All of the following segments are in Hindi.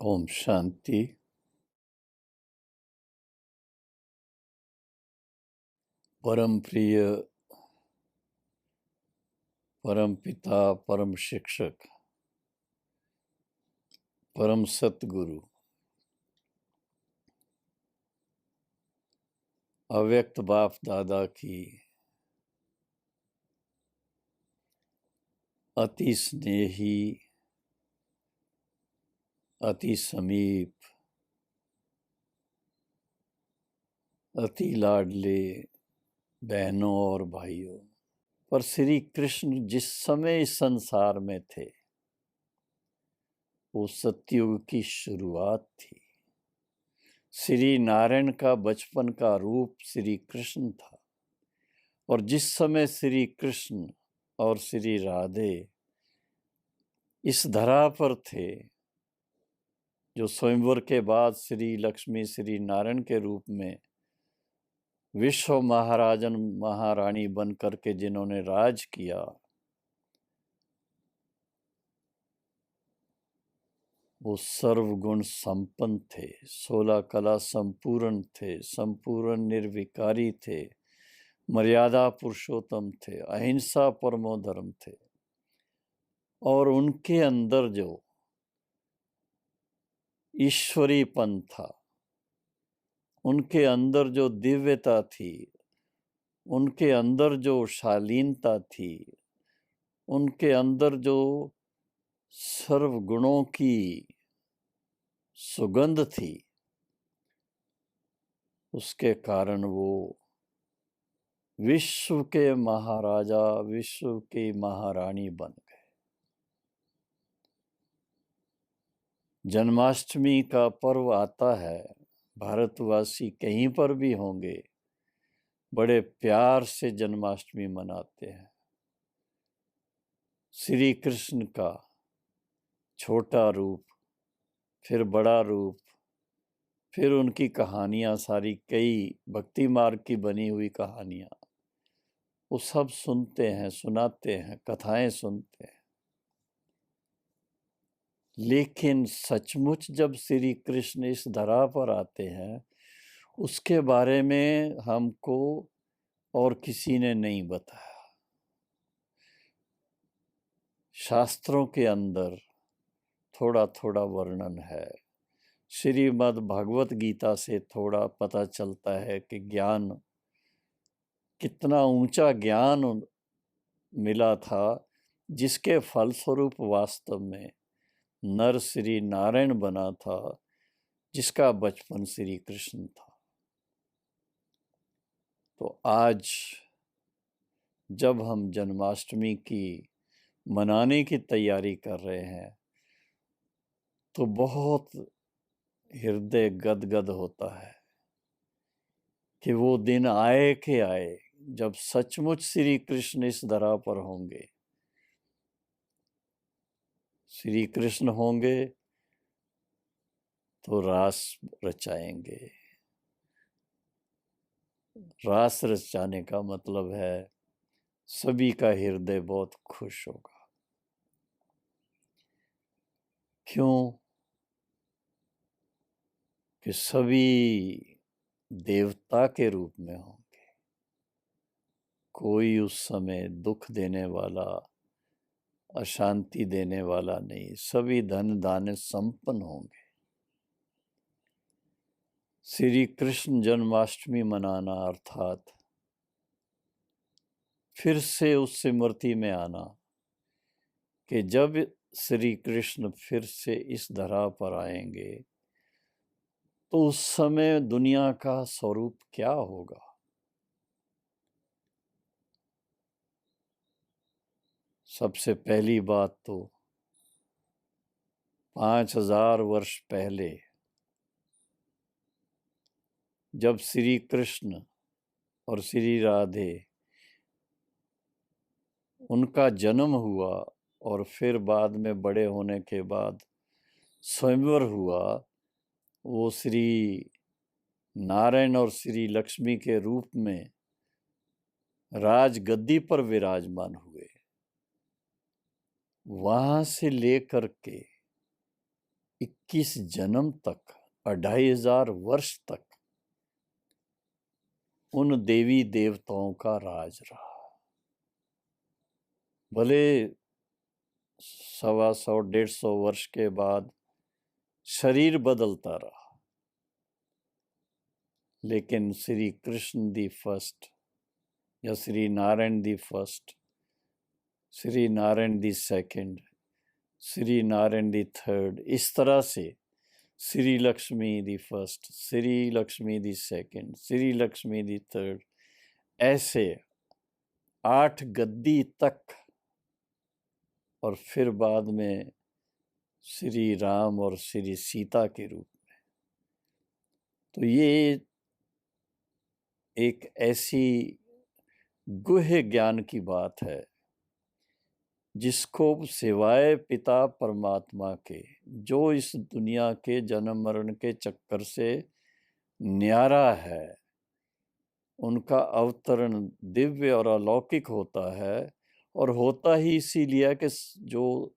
ओम शांति। परम प्रिय परम पिता परम शिक्षक परम सतगुरु अव्यक्त बाप दादा की अति स्नेही, अति समीप, अति लाडले बहनों और भाइयों, पर श्री कृष्ण जिस समय इस संसार में थे वो सतयुग की शुरुआत थी। श्री नारायण का बचपन का रूप श्री कृष्ण था और जिस समय श्री कृष्ण और श्री राधे इस धरा पर थे, जो स्वयंवर के बाद श्री लक्ष्मी श्री नारायण के रूप में विश्व महाराजन महारानी बन करके जिन्होंने राज किया, वो सर्वगुण संपन्न थे, 16 कला संपूर्ण थे, संपूर्ण निर्विकारी थे, मर्यादा पुरुषोत्तम थे, अहिंसा परमो धर्म थे। और उनके अंदर जो ईश्वरीपन था, उनके अंदर जो दिव्यता थी, उनके अंदर जो शालीनता थी, उनके अंदर जो सर्व गुणों की सुगंध थी, उसके कारण वो विश्व के महाराजा, विश्व की महारानी बन गए। जन्माष्टमी का पर्व आता है, भारतवासी कहीं पर भी होंगे बड़े प्यार से जन्माष्टमी मनाते हैं। श्री कृष्ण का छोटा रूप, फिर बड़ा रूप, फिर उनकी कहानियां सारी, कई भक्ति मार्ग की बनी हुई कहानियां, वो सब सुनते हैं, सुनाते हैं, कथाएं सुनते हैं। लेकिन सचमुच जब श्री कृष्ण इस धरा पर आते हैं, उसके बारे में हमको और किसी ने नहीं बताया। शास्त्रों के अंदर थोड़ा थोड़ा वर्णन है, श्रीमद् भगवत गीता से थोड़ा पता चलता है कि ज्ञान, कितना ऊंचा ज्ञान मिला था, जिसके फलस्वरूप वास्तव में नर श्री नारायण बना था, जिसका बचपन श्री कृष्ण था। तो आज जब हम जन्माष्टमी की मनाने की तैयारी कर रहे हैं तो बहुत हृदय गदगद होता है कि वो दिन आए कि आए जब सचमुच श्री कृष्ण इस धरा पर होंगे। श्री कृष्ण होंगे तो रास रचाएंगे। रास रचाने का मतलब है सभी का हृदय बहुत खुश होगा। क्यों? कि सभी देवता के रूप में होंगे। कोई उस समय दुख देने वाला, अशांति देने वाला नहीं, सभी धन दान संपन्न होंगे। श्री कृष्ण जन्माष्टमी मनाना अर्थात फिर से उस स्मृति में आना कि जब श्री कृष्ण फिर से इस धरा पर आएंगे तो उस समय दुनिया का स्वरूप क्या होगा। सबसे पहली बात तो 5000 वर्ष पहले जब श्री कृष्ण और श्री राधे उनका जन्म हुआ और फिर बाद में बड़े होने के बाद स्वयंवर हुआ, वो श्री नारायण और श्री लक्ष्मी के रूप में राज गद्दी पर विराजमान हुए। वहां से लेकर के 21 जन्म तक, 2500 वर्ष तक उन देवी देवताओं का राज रहा। भले 125 150 वर्ष के बाद शरीर बदलता रहा, लेकिन श्री कृष्ण दी फर्स्ट या Shri Narayan the first, Shri Narayan the second, Shri Narayan the third, इस तरह से Shri Lakshmi the first, Shri Lakshmi the second, Shri Lakshmi the third, ऐसे 8 गद्दी तक, और फिर बाद में श्री राम और श्री सीता के रूप में। तो ये एक ऐसी गुह्य ज्ञान की बात है जिसको सिवाय पिता परमात्मा के, जो इस दुनिया के जन्म मरण के चक्कर से न्यारा है, उनका अवतरण दिव्य और अलौकिक होता है। और होता ही इसीलिए कि जो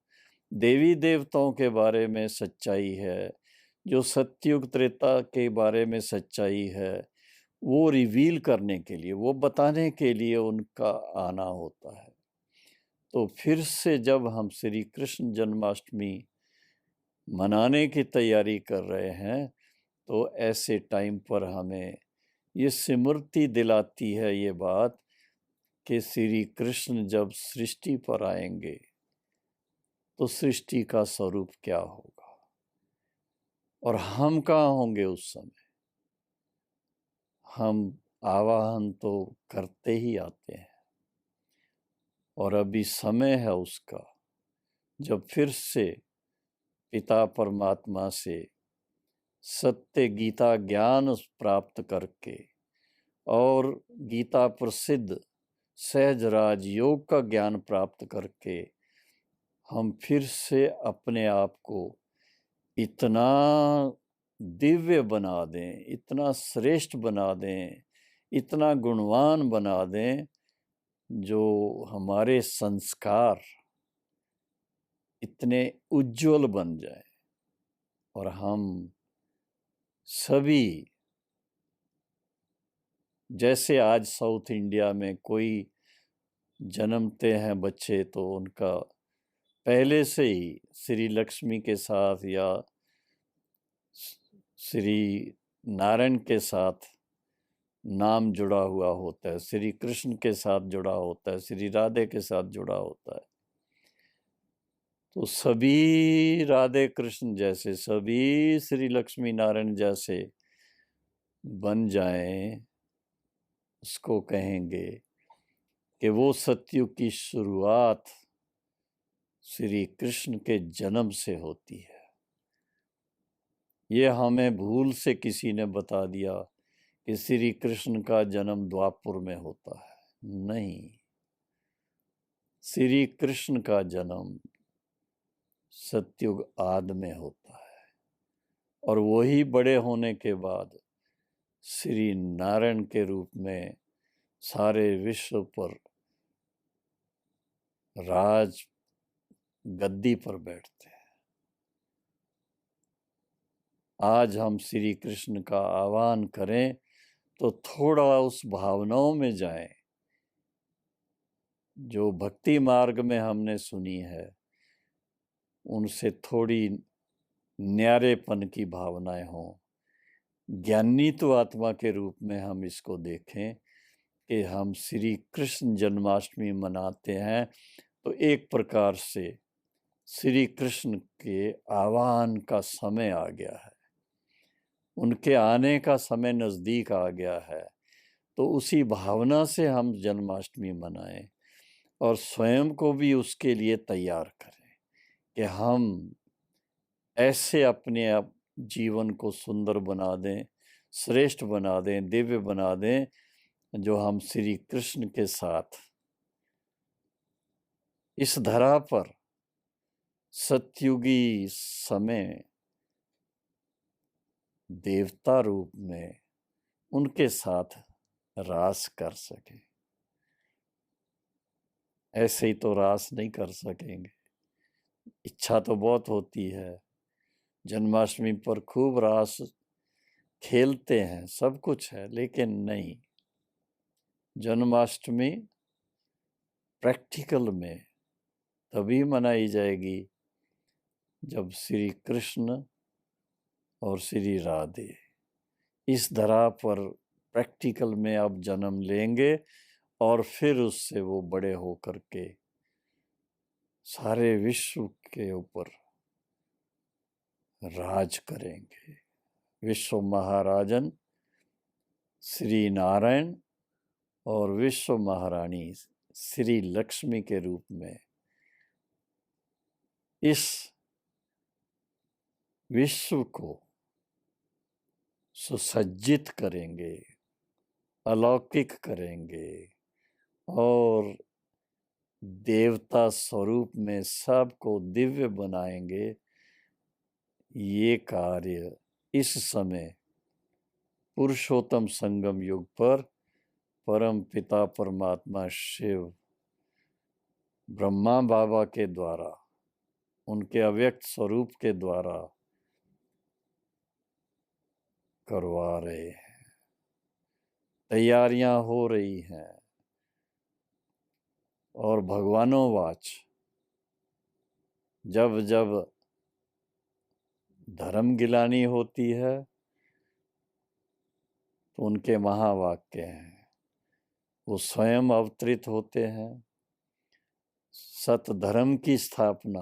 देवी देवताओं के बारे में सच्चाई है, जो सत्युग त्रेता के बारे में सच्चाई है, वो रिवील करने के लिए, वो बताने के लिए उनका आना होता है। तो फिर से जब हम श्री कृष्ण जन्माष्टमी मनाने की तैयारी कर रहे हैं, तो ऐसे टाइम पर हमें ये स्मृति दिलाती है ये बात कि श्री कृष्ण जब सृष्टि पर आएंगे तो सृष्टि का स्वरूप क्या होगा, और हम कहाँ होंगे उस समय। हम आवाहन तो करते ही आते हैं, और अभी समय है उसका जब फिर से पिता परमात्मा से सत्य गीता ज्ञान प्राप्त करके और गीता प्रसिद्ध सहज राज योग का ज्ञान प्राप्त करके हम फिर से अपने आप को इतना दिव्य बना दें, इतना श्रेष्ठ बना दें, इतना गुणवान बना दें, जो हमारे संस्कार इतने उज्जवल बन जाए और हम सभी, जैसे आज साउथ इंडिया में कोई जन्मते हैं बच्चे तो उनका पहले से ही श्री लक्ष्मी के साथ या श्री नारायण के साथ नाम जुड़ा हुआ होता है, श्री कृष्ण के साथ जुड़ा होता है, श्री राधे के साथ जुड़ा होता है। तो सभी राधे कृष्ण जैसे, सभी श्री लक्ष्मी नारायण जैसे बन जाएं, उसको कहेंगे कि वो सत्युग की शुरुआत श्री कृष्ण के जन्म से होती है। ये हमें भूल से किसी ने बता दिया कि श्री कृष्ण का जन्म द्वापर में होता है। नहीं, श्री कृष्ण का जन्म सत्युग आदि में होता है, और वही बड़े होने के बाद श्री नारायण के रूप में सारे विश्व पर राज गद्दी पर बैठते हैं। आज हम श्री कृष्ण का आह्वान करें तो थोड़ा उस भावनाओं में जाएं जो भक्ति मार्ग में हमने सुनी है, उनसे थोड़ी न्यारेपन की भावनाएं हों। ज्ञानी तो आत्मा के रूप में हम इसको देखें कि हम श्री कृष्ण जन्माष्टमी मनाते हैं, तो एक प्रकार से श्री कृष्ण के आह्वान का समय आ गया है, उनके आने का समय नज़दीक आ गया है। तो उसी भावना से हम जन्माष्टमी मनाएं और स्वयं को भी उसके लिए तैयार करें कि हम ऐसे अपने आप जीवन को सुंदर बना दें, श्रेष्ठ बना दें, दिव्य बना दें, जो हम श्री कृष्ण के साथ इस धरा पर सतयुगी समय देवता रूप में उनके साथ रास कर सके। ऐसे ही तो रास नहीं कर सकेंगे, इच्छा तो बहुत होती है, जन्माष्टमी पर खूब रास खेलते हैं, सब कुछ है, लेकिन नहीं, जन्माष्टमी प्रैक्टिकल में तभी मनाई जाएगी जब श्री कृष्ण और श्री राधे इस धरा पर प्रैक्टिकल में अब जन्म लेंगे और फिर उससे वो बड़े होकर के सारे विश्व के ऊपर राज करेंगे। विश्व महाराजन श्री नारायण और विश्व महारानी श्री लक्ष्मी के रूप में इस विश्व को सुसज्जित करेंगे, अलौकिक करेंगे और देवता स्वरूप में सबको दिव्य बनाएंगे। ये कार्य इस समय पुरुषोत्तम संगम युग पर परम पिता परमात्मा शिव ब्रह्मा बाबा के द्वारा, उनके अव्यक्त स्वरूप के द्वारा करवा रहे हैं। तैयारियां हो रही हैं और भगवानों जब जब धर्म गिलानी होती है तो उनके महावाक्य हैं, वो स्वयं अवतरित होते हैं, सत धर्म की स्थापना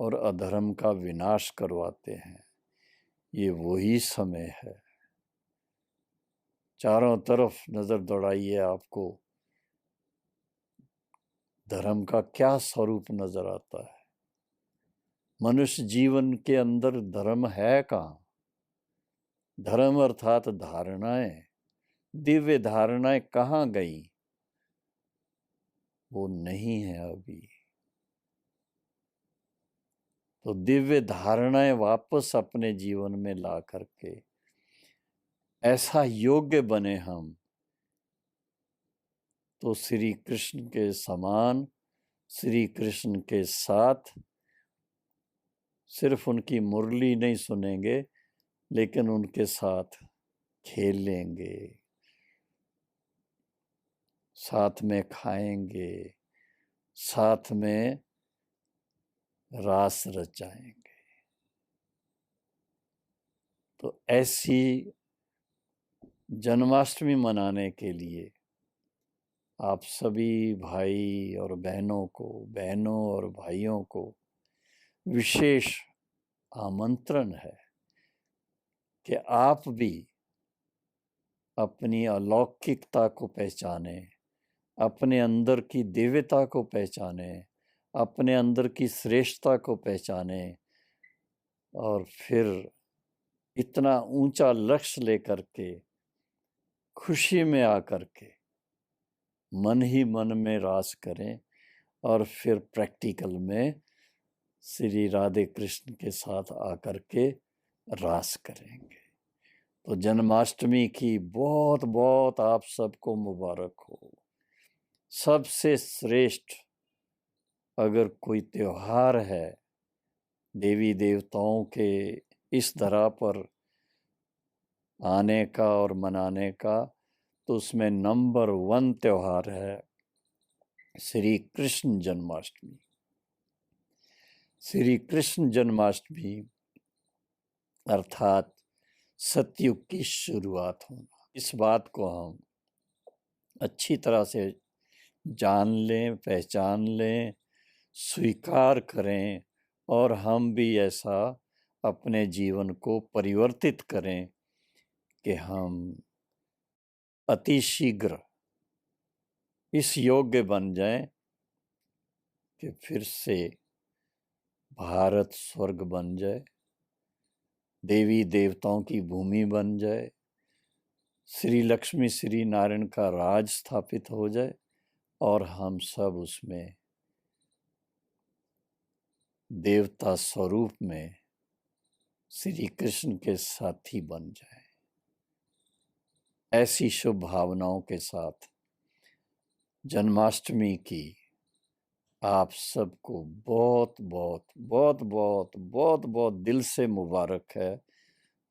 और अधर्म का विनाश करवाते हैं। ये वही समय है। चारों तरफ नजर दौड़ाइए, आपको धर्म का क्या स्वरूप नजर आता है। मनुष्य जीवन के अंदर धर्म है कहाँ? धर्म अर्थात धारणाएं, दिव्य धारणाएं कहाँ गई? वो नहीं है अभी। तो दिव्य धारणाएं वापस अपने जीवन में ला करके ऐसा योग्य बने हम, तो श्री कृष्ण के समान, श्री कृष्ण के साथ सिर्फ उनकी मुरली नहीं सुनेंगे, लेकिन उनके साथ खेलेंगे, साथ में खाएंगे, साथ में रास रचाएंगे। तो ऐसी जन्माष्टमी मनाने के लिए आप सभी भाई और बहनों को, बहनों और भाइयों को विशेष आमंत्रण है कि आप भी अपनी अलौकिकता को पहचाने, अपने अंदर की दिव्यता को पहचाने, अपने अंदर की श्रेष्ठता को पहचाने और फिर इतना ऊंचा लक्ष्य लेकर के खुशी में आकर के मन ही मन में रास करें और फिर प्रैक्टिकल में श्री राधे कृष्ण के साथ आकर के रास करेंगे। तो जन्माष्टमी की बहुत बहुत आप सबको मुबारक हो। सबसे श्रेष्ठ अगर कोई त्योहार है देवी देवताओं के इस धरा पर आने का और मनाने का, तो उसमें नंबर 1 त्योहार है श्री कृष्ण जन्माष्टमी। श्री कृष्ण जन्माष्टमी अर्थात सतयुग की शुरुआत होना, इस बात को हम अच्छी तरह से जान लें, पहचान लें, स्वीकार करें और हम भी ऐसा अपने जीवन को परिवर्तित करें कि हम अति शीघ्र इस योग्य बन जाएं कि फिर से भारत स्वर्ग बन जाए, देवी देवताओं की भूमि बन जाए, श्री लक्ष्मी श्री नारायण का राज स्थापित हो जाए और हम सब उसमें देवता स्वरूप में श्री कृष्ण के साथी बन जाए। ऐसी शुभ भावनाओं के साथ जन्माष्टमी की आप सबको बहुत बहुत बहुत बहुत बहुत बहुत दिल से मुबारक है,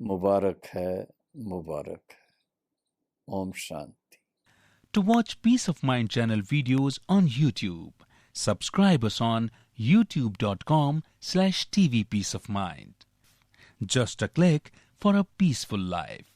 मुबारक है, मुबारक है। Om Shanti. To watch Peace of Mind channel videos on YouTube, subscribe us on youtube.com/tvpeaceofmind. Just a click for a peaceful life.